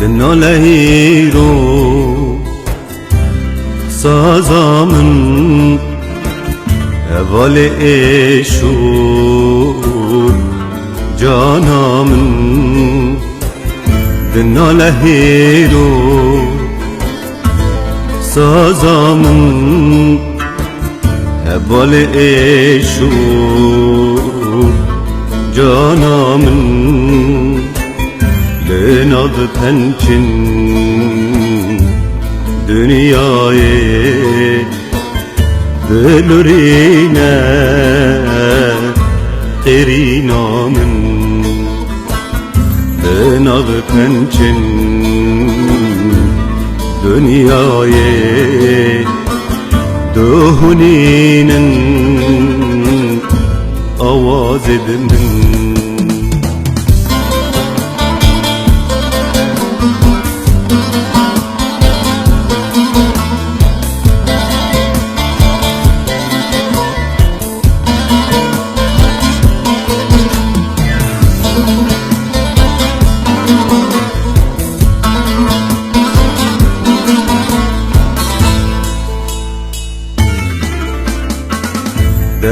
دناله رو سازامن اول ایشور جانامن دناله رو سازامن اول ایشور جانامن لناv pençin dünyayı dölürine qerinamın lناv pençin dünyayı döhüninin avaz edimin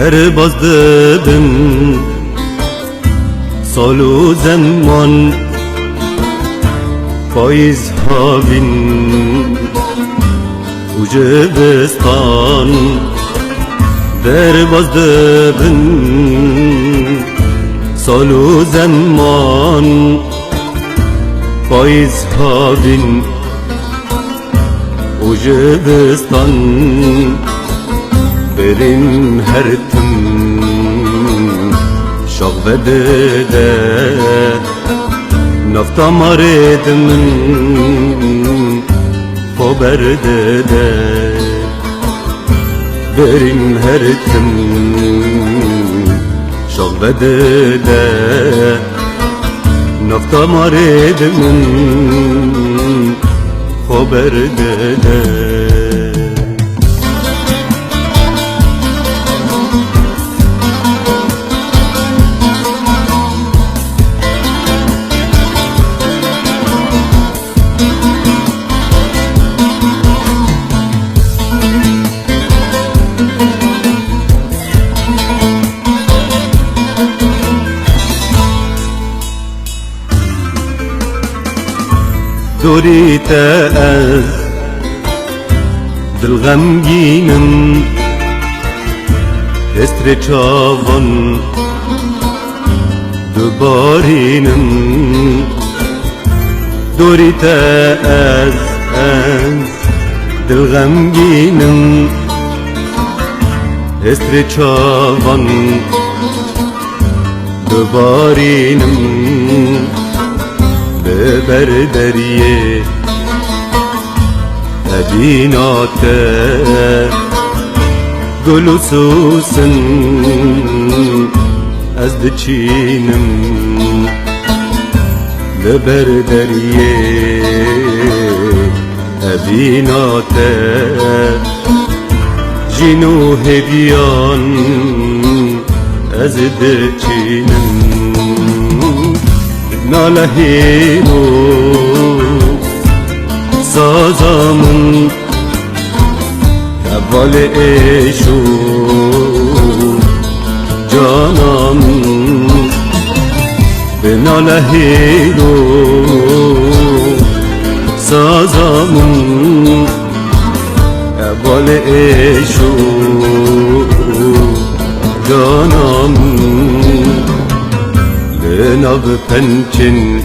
Derbazdım salu zaman faiz havin Ucebistan Derbazdım salu zaman faiz havin Ucebistan Berin her tüm şağvedede Naftamar edimin Foberdede Berin her tüm şağvedede Naftamar edimin Foberdede دوریته از دل غمگینم استر چاوان دوبارینم دوریته از دل غمگینم استر چاوان دوبارینم بر دریه مدیناته گل و سوسن از دچینم بر دریه مدیناته جینو هدیان از دچینم نالهیرو سازامن اول ایشو جانامن به نالهیرو سازامن اول ایشو جانامن لناv pençin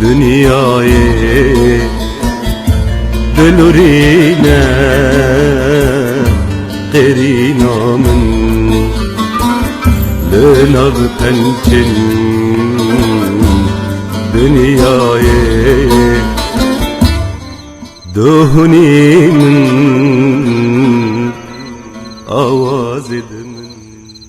dünyayı dölürine qerinamın lناv pençin dünyayı döhüninin avaz eder